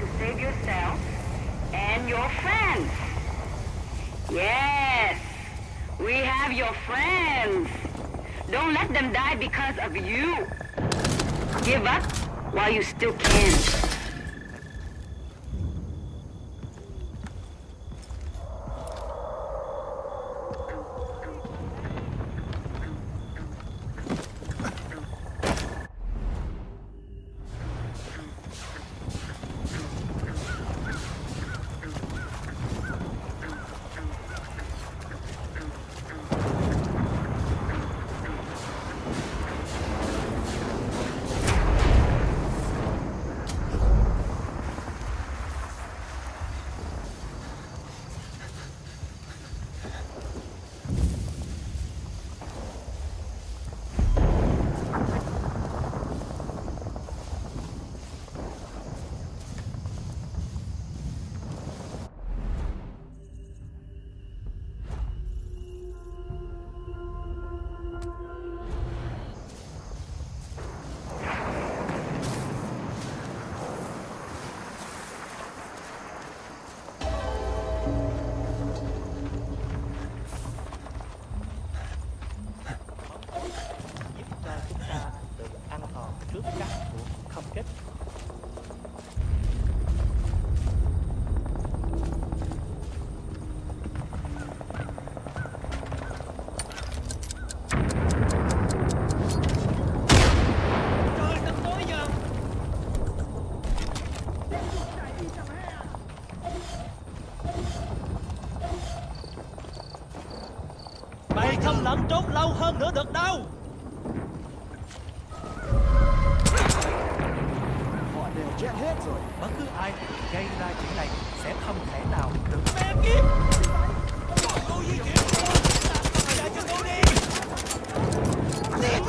to save yourself and your friends. Yes, we have your friends. Don't let them die because of you. Give up while you still can. Mày không lẫn trốn lâu hơn nữa được đâu. Họ đều chết hết rồi. Bất cứ ai gây ra chuyện này sẽ không thể nào được. Mẹ kiếp! Cô di chuyển! Trả cho cô đi! Trả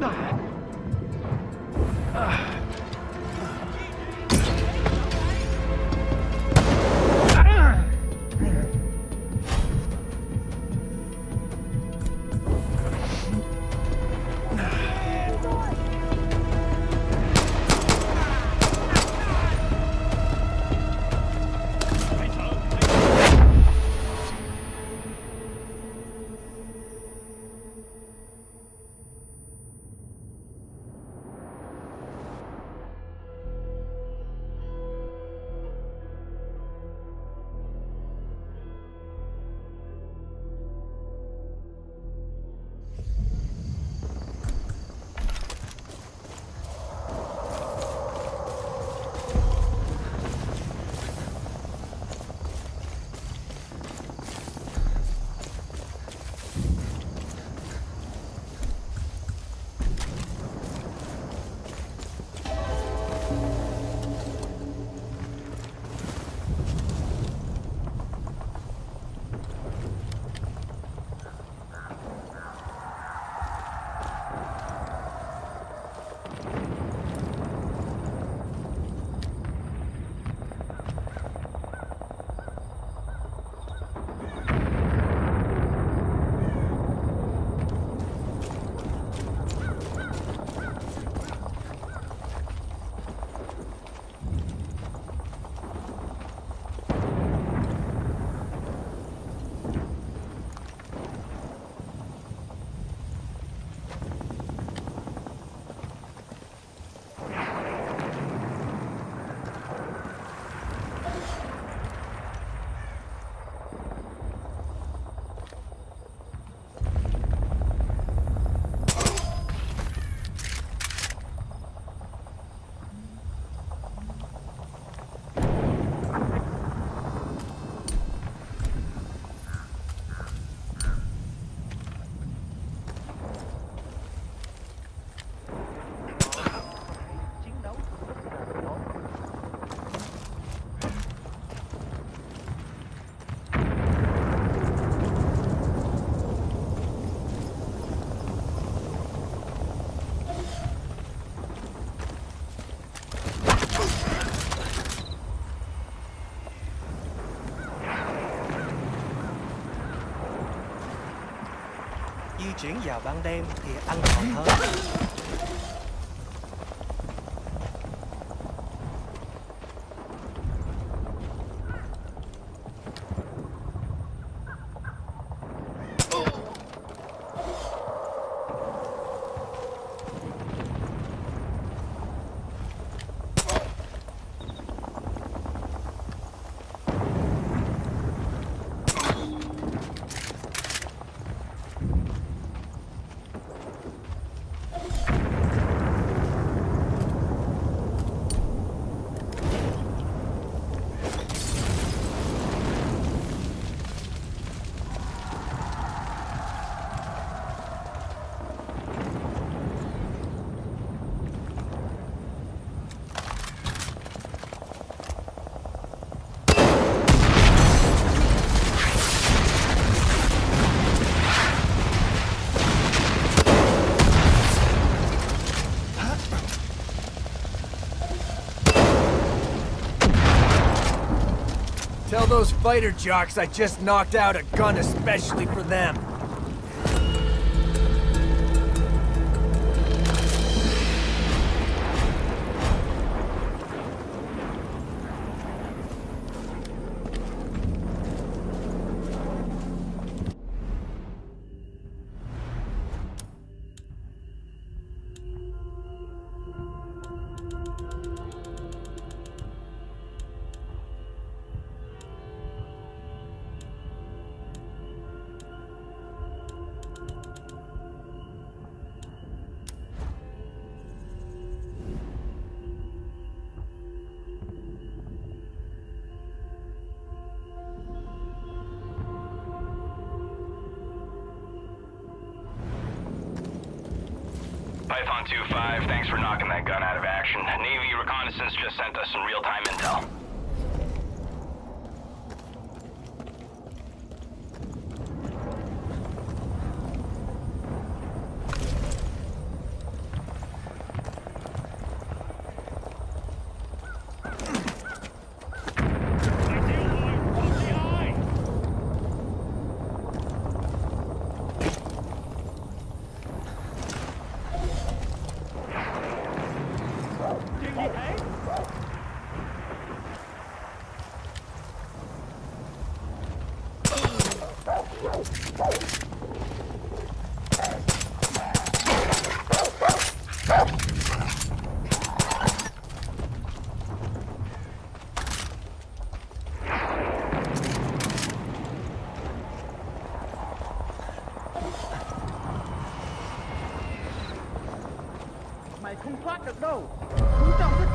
hả? chuyển vào ban đêm thì an toàn hơn. Tell those fighter jocks I just knocked out a gun especially for them. Python 2-5, thanks for knocking that gun out of action. Navy reconnaissance just sent us some real-time intel. Mày không thoát được đâu. Chúng trong rất...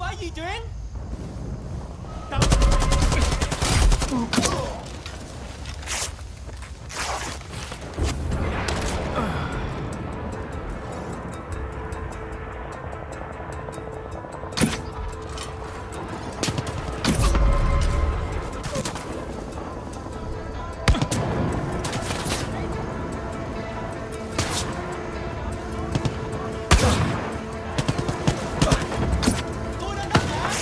phải di chuyển. Tôi đã đáp lại.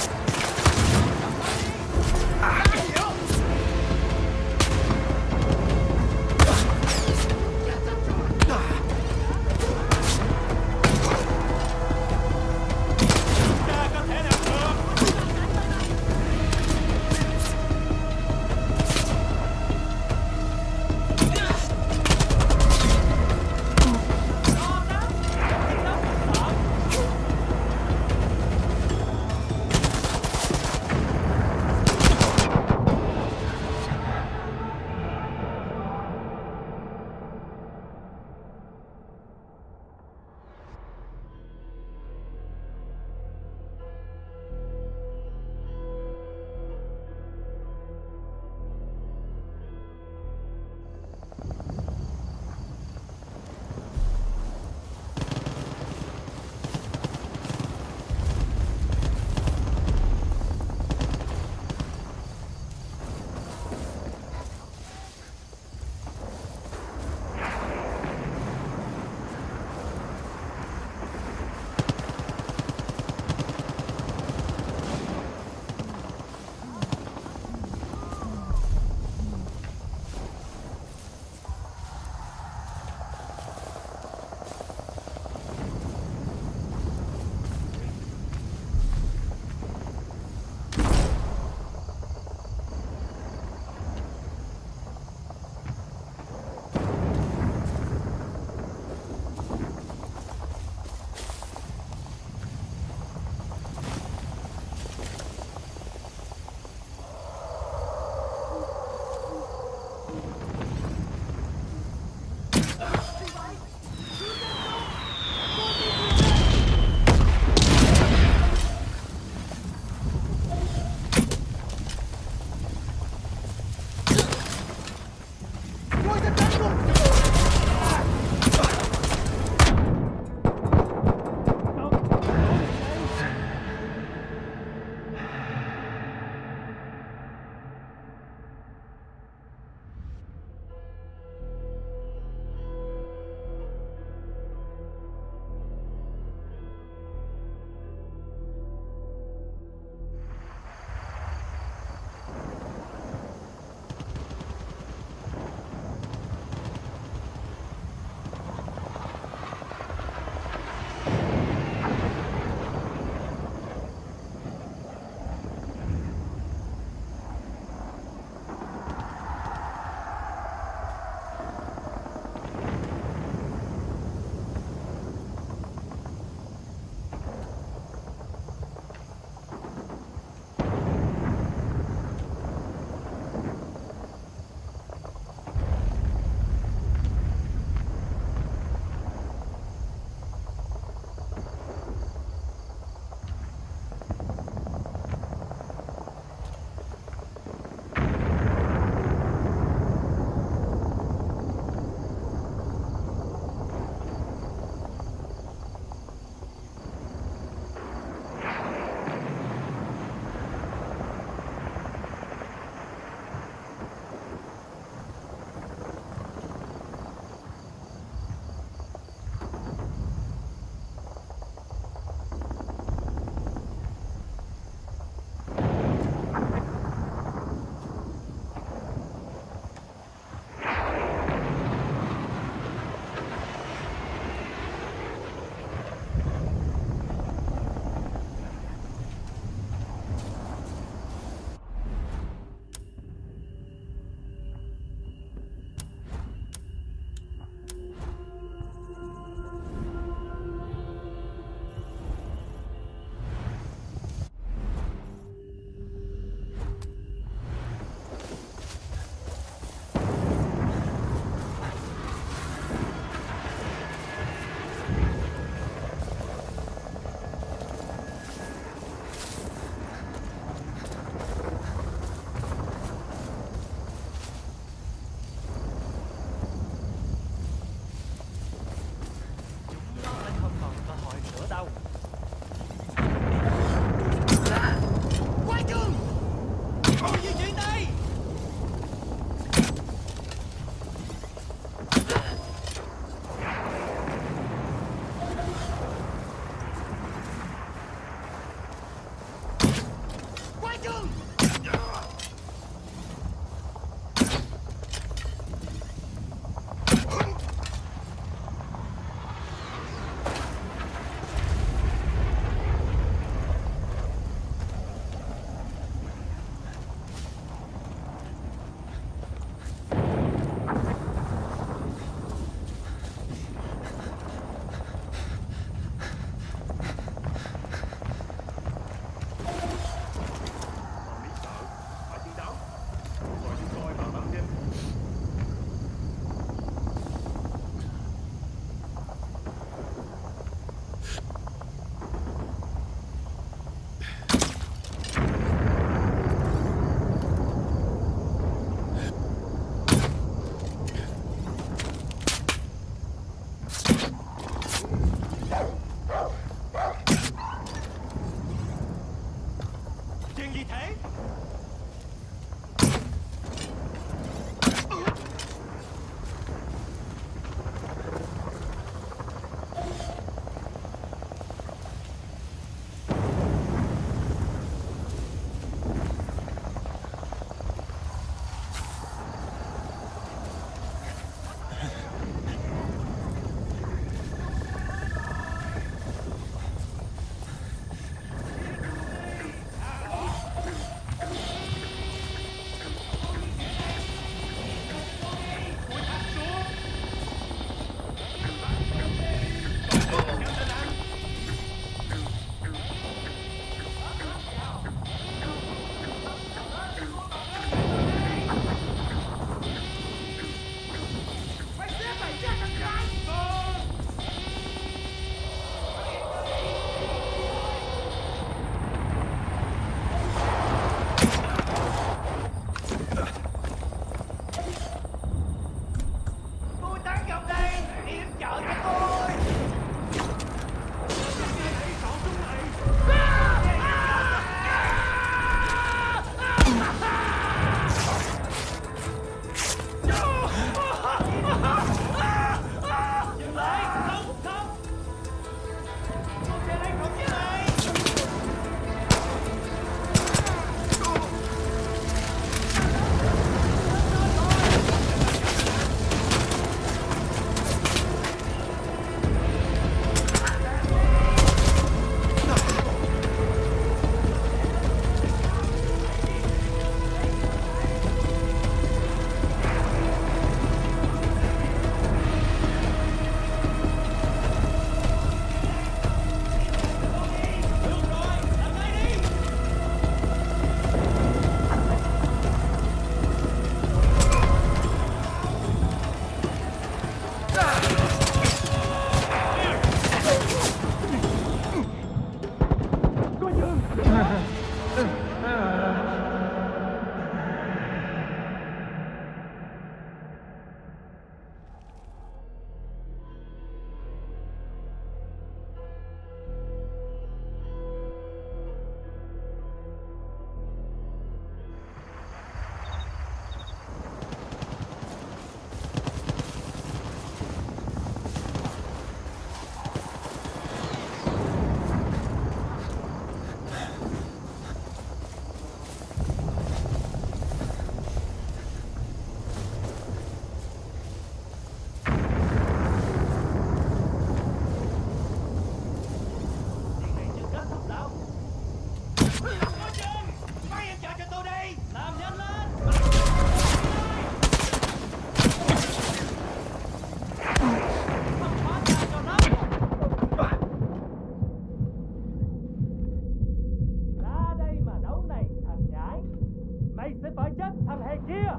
Here!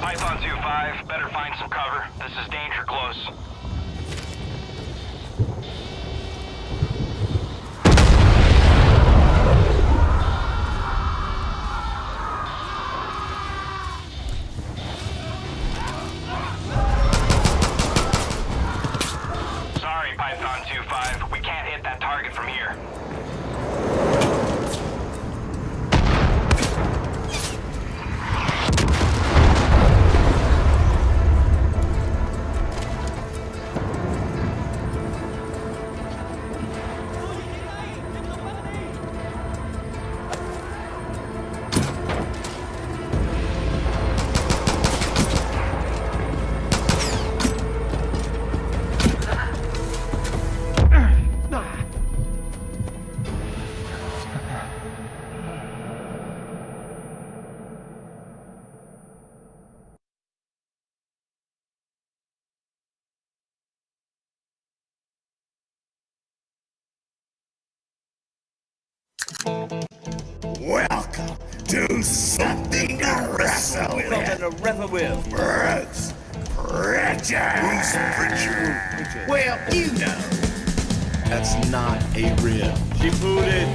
Python 2-5, better find some cover. This is danger close. Sorry, Python 2-5. We can't hit that target from here. Welcome to Something to Wrestle With. Bruce Pritchard. Well, you know, that's not a rib. She booted.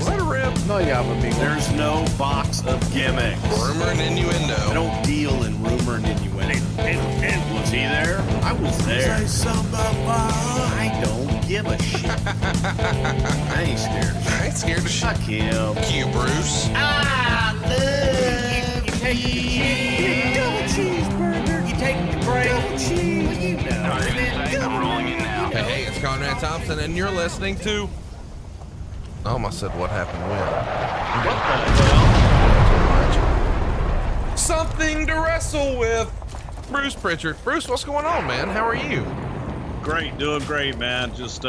What a rip. No, yeah, but There's no box of gimmicks. rumor and innuendo. I don't deal in rumor and innuendo. And was he there? I was there. I don't give a shit. I ain't scared. I ain't scared of shit. Fuck him. You, Bruce. I love you. Take the cheese. Double cheeseburger. You take the break. Double cheese. Well, you know. I'm rolling in now. Hey, it's Conrad Thompson, and you're listening to... I almost said what happened when. Something to Wrestle With. Bruce Pritchard. Bruce, what's going on, man? How are you? Great, doing great, man. Just,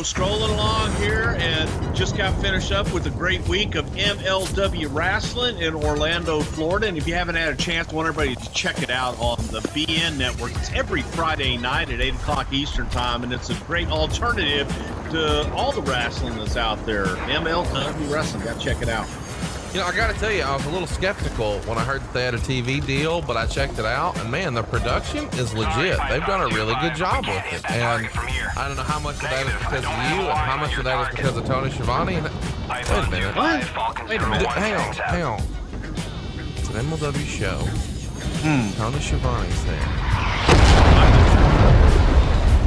strolling along here and just got finished up with a great week of MLW Wrestling in Orlando, Florida. And if you haven't had a chance, I want everybody to check it out on the BN Network. It's every Friday night at 8 o'clock Eastern Time, and it's a great alternative to all the wrestling that's out there. MLW Wrestling, got to check it out. You know, I gotta tell you, I was a little skeptical when I heard that they had a TV deal, but I checked it out, and man, the production is legit. They've done a really good job with it. And I don't know how much of that is because of you, and how much of that is because of Tony Schiavone. Wait a minute. Wait a minute. Hang on. It's an MLW show. Tony Schiavone's there.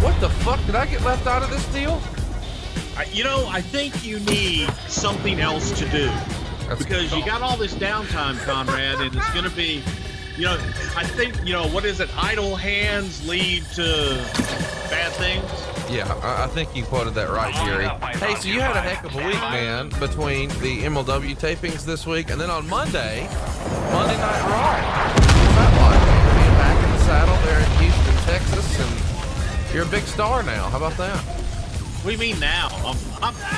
What the fuck? Did I get left out of this deal? I think you need something else to do. Because you got all this downtime, Conrad, and it's going to be, I think, what is it? Idle hands lead to bad things. Yeah, I think you quoted that right, Jerry. Hey, so you had a heck of a week, man, between the MLW tapings this week, and then on Monday Night Raw. What's that like, man? Being back in the saddle there in Houston, Texas, and you're a big star now. How about that? What do you mean now?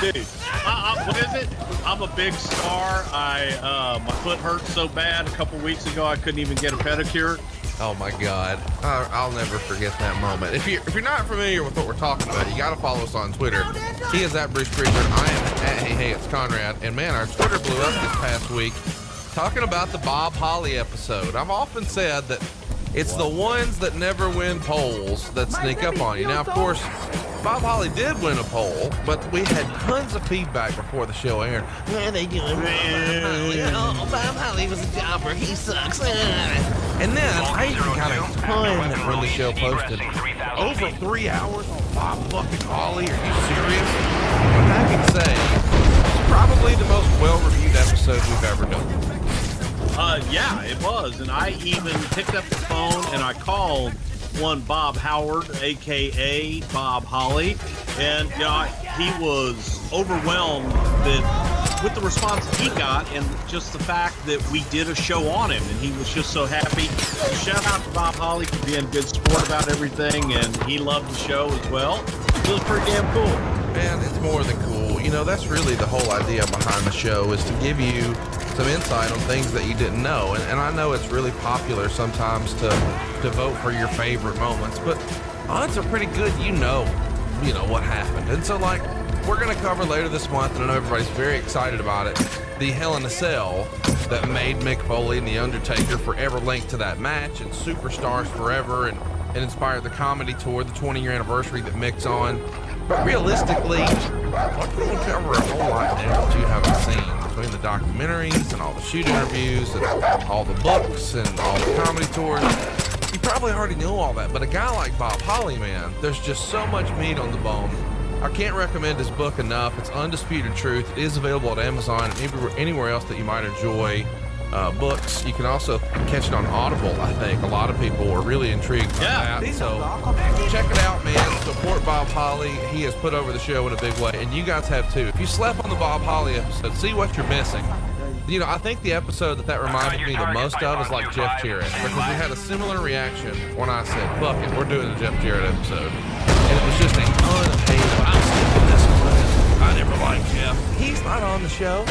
Dude, what is it? I'm a big star. My foot hurt so bad a couple weeks ago I couldn't even get a pedicure. Oh my God, I'll never forget that moment. If you're not familiar with what we're talking about, you got to follow us on Twitter. He is at Bruce Creeper, and I am at Hey It's Conrad. And man, our Twitter blew up this past week talking about the Bob Holly episode. I've often said that it's the ones that never win polls that sneak up on you. Now, of course, Bob Holly did win a poll, but we had tons of feedback before the show aired. Yeah, they do. Oh, Bob Holly was a jobber. He sucks. And then I even got a ton when the show posted. Over 3 hours on Bob fucking Holly. Are you serious? And I can say it's probably the most well-reviewed episode we've ever done. Yeah, it was. And I even picked up the phone and I called one Bob Howard, a.k.a. Bob Holly. And, he was overwhelmed with the response he got and just the fact that we did a show on him. And he was just so happy. Shout out to Bob Holly for being a good sport about everything. And he loved the show as well. It was pretty damn cool. Man, it's more than cool. That's really the whole idea behind the show, is to give you some insight on things that you didn't know. And I know it's really popular sometimes to vote for your favorite moments, but odds are pretty good you know what happened. And so, we're going to cover later this month, and I know everybody's very excited about it, the Hell in a Cell that made Mick Foley and The Undertaker forever linked to that match, and Superstars Forever, and inspired the comedy tour, the 20-year anniversary that Mick's on. But realistically, we're going to cover a whole lot there that you haven't seen, between the documentaries and all the shoot interviews and all the books and all the comedy tours. You probably already know all that, but a guy like Bob Holly, man, there's just so much meat on the bone. I can't recommend his book enough. It's Undisputed Truth. It is available at Amazon and anywhere else that you might enjoy books. You can also catch it on Audible, I think. A lot of people are really intrigued by that. So check it out, man. Support Bob Holly. He has put over the show in a big way, and you guys have too. If you slept on the Bob Holly episode, see what you're missing. I think the episode that reminded me the most of is like Jeff Jarrett, because we had a similar reaction when I said, fuck it, we're doing the Jeff Jarrett episode. And it was just a ton of hate. I'm skipping this one. I never liked Jeff. He's not on the show.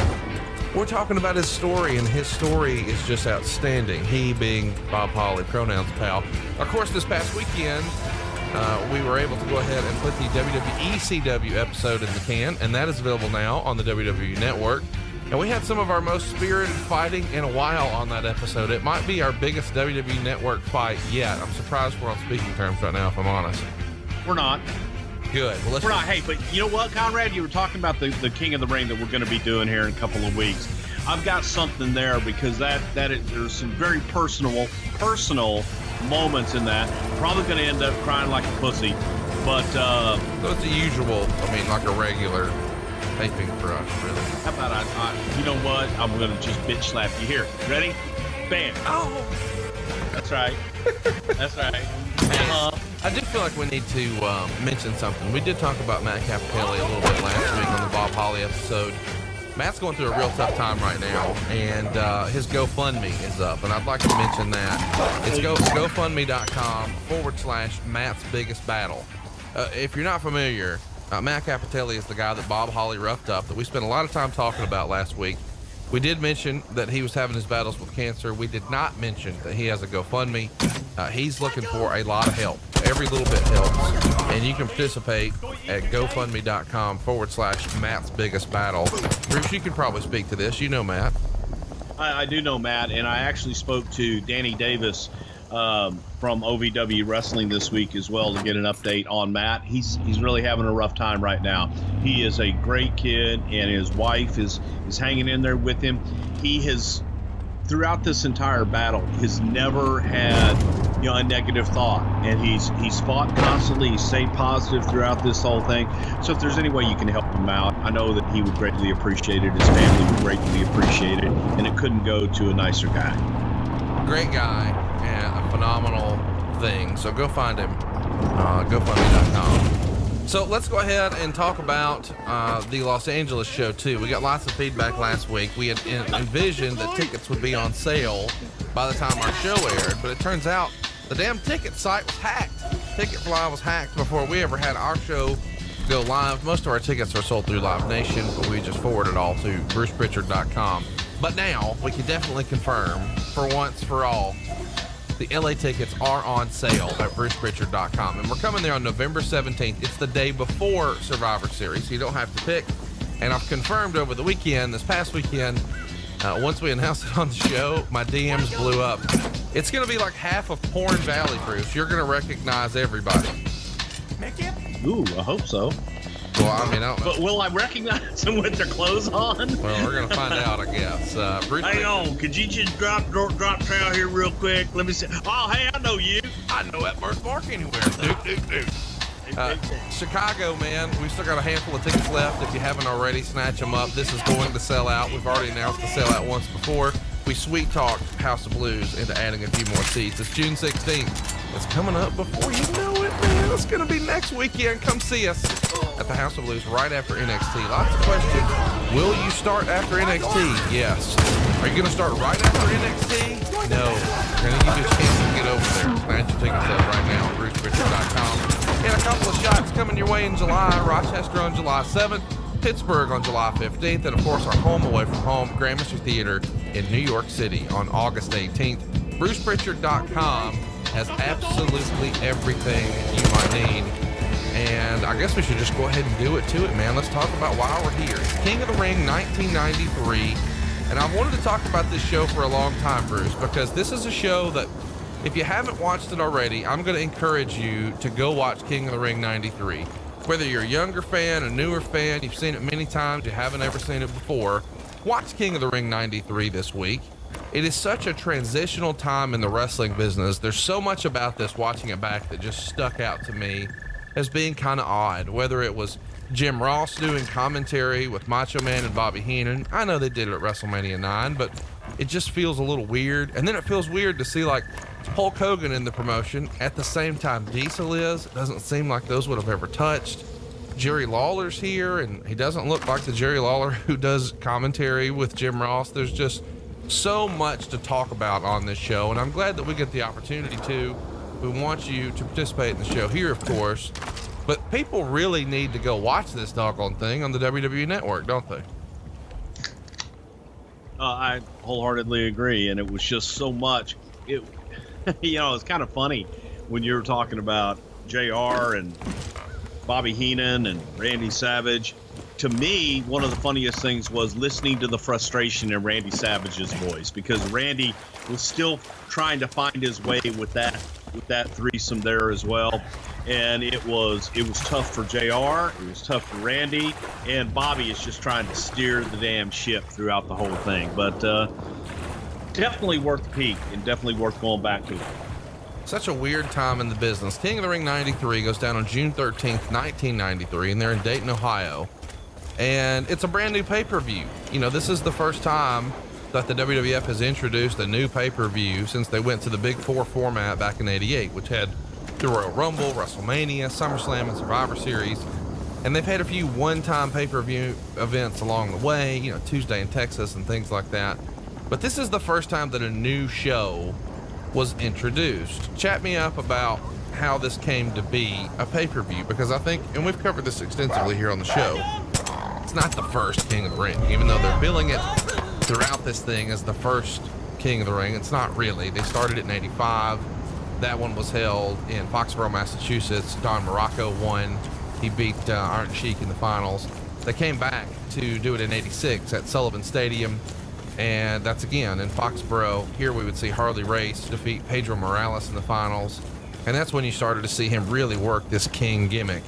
We're talking about his story, and his story is just outstanding. He being Bob Holly, pronouns pal. Of course, this past weekend, we were able to go ahead and put the WWE CW episode in the can, and that is available now on the WWE Network. And we had some of our most spirited fighting in a while on that episode. It might be our biggest WWE Network fight yet. I'm surprised we're on speaking terms right now, if I'm honest. We're not. Good. Well, we're not. Hey, but you know what, Conrad? You were talking about the King of the Ring that we're going to be doing here in a couple of weeks. I've got something there because there's some very personal moments in that. Probably going to end up crying like a pussy, but so it's a usual. Like a regular taping for us, really. How about I you know what? I'm going to just bitch slap you here. Ready? Bam. Oh. That's right. That's right. I do feel like we need to mention something. We did talk about Matt Capitelli a little bit last week on the Bob Holly episode. Matt's going through a real tough time right now, and his GoFundMe is up, and I'd like to mention that. It's GoFundMe.com/Matt's Biggest Battle. If you're not familiar, Matt Capitelli is the guy that Bob Holly roughed up, that we spent a lot of time talking about last week. We did mention that he was having his battles with cancer. We did not mention that he has a GoFundMe. He's looking for a lot of help. Every little bit helps. And you can participate at GoFundMe.com/Matt's Biggest Battle. Bruce, you can probably speak to this. You know Matt. I do know Matt, and I actually spoke to Danny Davis from OVW Wrestling this week as well to get an update on Matt. He's really having a rough time right now. He is a great kid, and his wife is hanging in there with him. He has, throughout this entire battle, has never had a negative thought, and he's fought constantly. He's stayed positive throughout this whole thing. So if there's any way you can help him out, I know that he would greatly appreciate it. His family would greatly appreciate it, and it couldn't go to a nicer guy. Great guy and a phenomenal thing. So go find him. GoFundMe.com. So let's go ahead and talk about the Los Angeles show too. We got lots of feedback last week. We had envisioned that tickets would be on sale by the time our show aired, but it turns out the damn ticket site was hacked. Ticketfly was hacked before we ever had our show go live. Most of our tickets are sold through Live Nation, but we just forward it all to BrucePritchard.com. But now we can definitely confirm, for once for all, the LA tickets are on sale at BrucePritchard.com, and we're coming there on November 17th. It's the day before Survivor Series, so you don't have to pick. And I've confirmed over the weekend, this past weekend, once we announced it on the show, my DMs blew up. It's going to be like half of Porn Valley, Bruce. You're going to recognize everybody. Ooh, I hope so. Well, I mean, I don't know. But will I recognize them with their clothes on? Well, we're going to find out, I guess. Bruce, Hang on, could you just drop trowel here real quick? Let me see. Oh, hey, I know you. I know that birthmark anywhere. Dude. Chicago, man, we've still got a handful of tickets left. If you haven't already, snatch them up. This is going to sell out. We've already announced the sellout once before. We sweet talked House of Blues into adding a few more seats. It's June 16th. It's coming up before you know it, man. It's going to be next weekend. Come see us at the House of Blues right after NXT. Lots of questions. Will you start after NXT? Yes. Are you going to start right after NXT? No. We're going to give you a chance to get over there. Snatch your tickets up right now at BrucePritchard.com. And a couple of shots coming your way in July. Rochester on July 7th. Pittsburgh on July 15th. And, of course, our home away from home, Gramercy Theater in New York City on August 18th. BrucePritchard.com has absolutely everything you might need. And I guess we should just go ahead and do it to it, man. Let's talk about why we're here. It's King of the Ring 1993. And I've wanted to talk about this show for a long time, Bruce, because this is a show that, if you haven't watched it already, I'm going to encourage you to go watch King of the Ring 93. Whether you're a younger fan, a newer fan, you've seen it many times, you haven't ever seen it before, watch King of the Ring 93 this week. It is such a transitional time in the wrestling business. There's so much about this, watching it back, that just stuck out to me as being kind of odd. Whether it was Jim Ross doing commentary with Macho Man and Bobby Heenan. I know they did it at WrestleMania 9, but it just feels a little weird. And then it feels weird to see like Hulk Hogan in the promotion at the same time Diesel is. It doesn't seem like those would have ever touched. Jerry Lawler's here, and he doesn't look like the Jerry Lawler who does commentary with Jim Ross. There's just so much to talk about on this show, and I'm glad that we get the opportunity to. We want you to participate in the show here, of course, but people really need to go watch this doggone thing on the WWE Network, don't they? I wholeheartedly agree, and it was just so much. It, it's kind of funny when you were talking about JR and Bobby Heenan and Randy Savage. To me, one of the funniest things was listening to the frustration in Randy Savage's voice, because Randy was still trying to find his way with that threesome there as well. And it was tough for JR, it was tough for Randy, and Bobby is just trying to steer the damn ship throughout the whole thing. But definitely worth the peek, and definitely worth going back to. Such a weird time in the business. King of the Ring 93 goes down on June 13th, 1993, and they're in Dayton, Ohio. And it's a brand new pay-per-view. This is the first time that the WWF has introduced a new pay-per-view since they went to the Big Four format back in '88, which had the Royal Rumble, WrestleMania, SummerSlam, and Survivor Series. And they've had a few one-time pay-per-view events along the way, Tuesday in Texas and things like that. But this is the first time that a new show was introduced. Chat me up about how this came to be a pay-per-view, because I think, and we've covered this extensively here on the show, it's not the first King of the Ring, even though they're billing it throughout this thing as the first King of the Ring. It's not really. They started it in '85. That one was held in Foxborough, Massachusetts. Don Morocco won. He beat Iron Sheik in the finals. They came back to do it in '86 at Sullivan Stadium, and that's again in Foxborough. Here we would see Harley Race defeat Pedro Morales in the finals, and that's when you started to see him really work this King gimmick.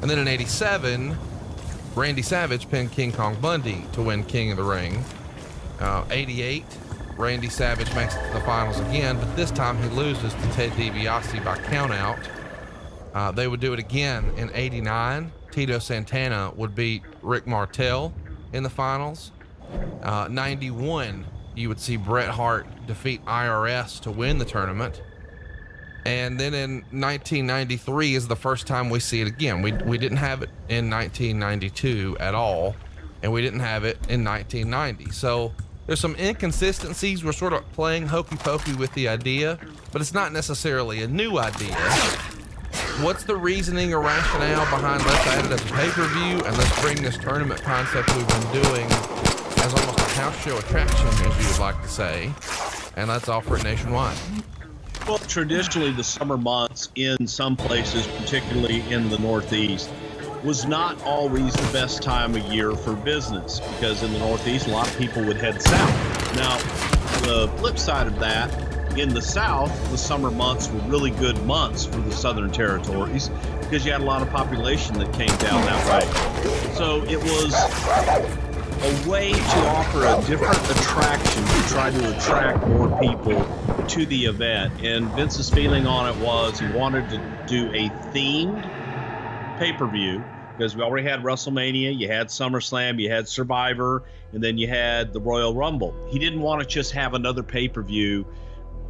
And then in '87, Randy Savage pinned King Kong Bundy to win King of the Ring. '88, Randy Savage makes it to the finals again, but this time he loses to Ted DiBiase by countout. They would do it again in '89. Tito Santana would beat Rick Martel in the finals. '91, you would see Bret Hart defeat IRS to win the tournament. And then in 1993 is the first time we see it again. We didn't have it in 1992 at all, and we didn't have it in 1990. So there's some inconsistencies. We're sort of playing hokey pokey with the idea, but it's not necessarily a new idea. What's the reasoning or rationale behind let's add it as a pay-per-view and let's bring this tournament concept we've been doing as almost a house show attraction, as you would like to say, and let's offer it nationwide? Well, traditionally, the summer months in some places, particularly in the Northeast, was not always the best time of year for business, because in the Northeast, a lot of people would head south. Now, the flip side of that, in the South, the summer months were really good months for the Southern Territories because you had a lot of population that came down that way. So it was a way to offer a different attraction to try to attract more people to the event. And Vince's feeling on it was he wanted to do a themed pay-per-view, because we already had WrestleMania, you had SummerSlam, you had Survivor, and then you had the Royal Rumble. He didn't want to just have another pay-per-view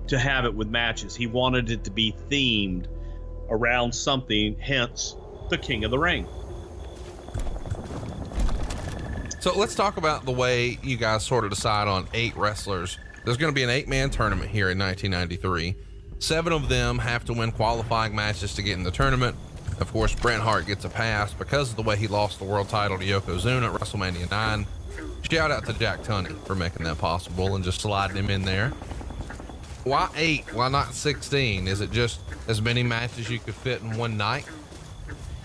to have it with matches. He wanted it to be themed around something, hence the King of the Ring. So let's talk about the way you guys sort of decide on 8 wrestlers. There's going to be an 8-man tournament here in 1993. 7 of them have to win qualifying matches to get in the tournament. Of course, Bret Hart gets a pass because of the way he lost the world title to Yokozuna at WrestleMania 9. Shout out to Jack Tunney for making that possible and just sliding him in there. Why 8? Why not 16? Is it just as many matches you could fit in one night?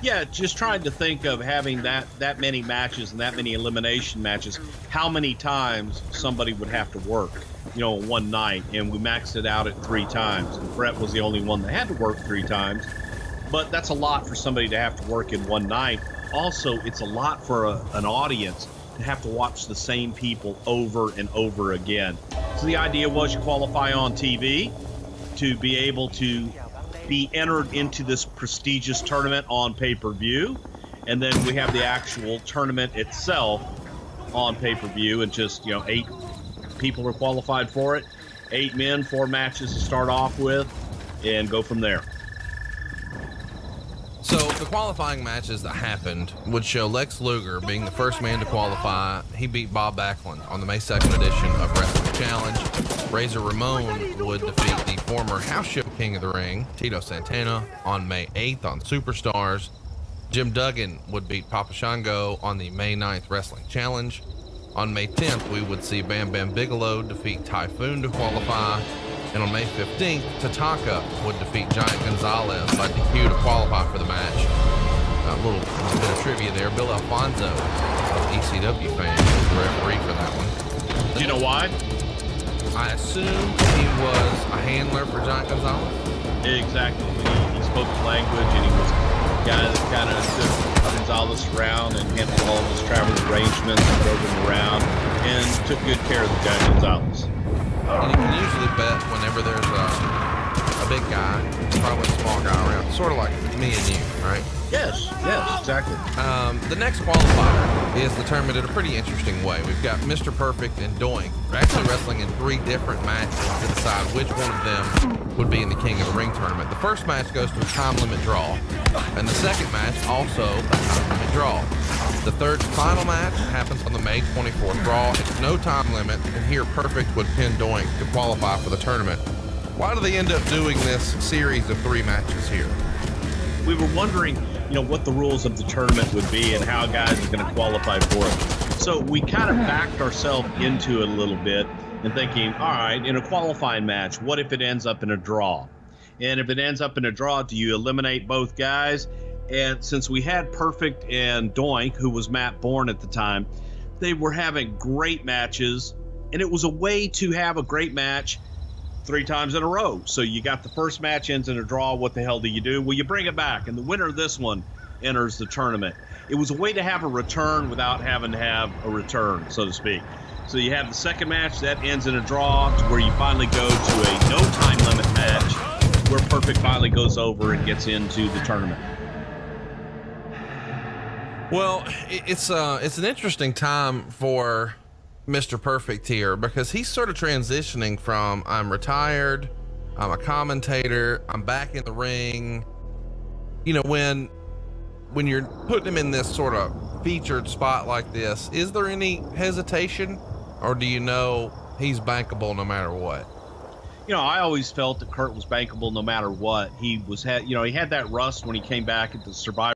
Yeah, just trying to think of having that many matches and that many elimination matches, how many times somebody would have to work, one night, and we maxed it out at 3 times. And Bret was the only one that had to work 3 times, but that's a lot for somebody to have to work in one night. Also, it's a lot for an audience to have to watch the same people over and over again. So the idea was you qualify on TV to be able to be entered into this prestigious tournament on pay-per-view, and then we have the actual tournament itself on pay-per-view, and just 8 people are qualified for it. 8 men, 4 matches to start off with, and go from there. So the qualifying matches that happened would show Lex Luger being the first man to qualify. He beat Bob Backlund on the May 2nd edition of Wrestling Challenge. Razor Ramon would defeat the former House Show King of the Ring, Tito Santana, on May 8th on Superstars. Jim Duggan would beat Papa Shango on the May 9th Wrestling Challenge. On May 10th, we would see Bam Bam Bigelow defeat Typhoon to qualify. And on May 15th, Tatanka would defeat Giant Gonzalez by DQ to qualify for the match. A little bit of trivia there. Bill Alfonso, of ECW fame, was the referee for that one. Do you know why? I assume he was a handler for Giant Gonzalez. Exactly. He spoke the language, and he was the guy that kind of took Gonzalez around and handled all of his travel arrangements and drove him around and took good care of the Giant Gonzalez. And you can usually bet whenever there's a big guy, probably a small guy around, sort of like me and you, right? Yes, exactly. The next qualifier is determined in a pretty interesting way. We've got Mr. Perfect and Doink. We're actually wrestling in 3 different matches to decide which one of them would be in the King of the Ring tournament. The first match goes to a time limit draw, and the second match also a time limit draw. The third and final match happens on the May 24th Raw. It's no time limit, and here Perfect would pin Doink to qualify for the tournament. Why do they end up doing this series of 3 matches here? We were wondering, what the rules of the tournament would be and how guys are going to qualify for it. So we kind of backed ourselves into it a little bit and thinking, all right, in a qualifying match, what if it ends up in a draw? And if it ends up in a draw, do you eliminate both guys? And since we had Perfect and Doink, who was Matt Bourne at the time, they were having great matches, and it was a way to have a great match 3 times in a row. So you got the first match ends in a draw. What the hell do you do? Well, you bring it back, and the winner of this one enters the tournament. It was a way to have a return without having to have a return, so to speak. So you have the second match that ends in a draw, to where you finally go to a no time limit match where Perfect finally goes over and gets into the tournament. Well, it's an interesting time for Mr. Perfect here, because he's sort of transitioning from I'm retired I'm a commentator. I'm back in the ring. You know, when you're putting him in this sort of featured spot like this, is there any hesitation, or do you know he's bankable no matter what? You know, I always felt that Kurt was bankable no matter what. He had that rust when he came back at the Survivor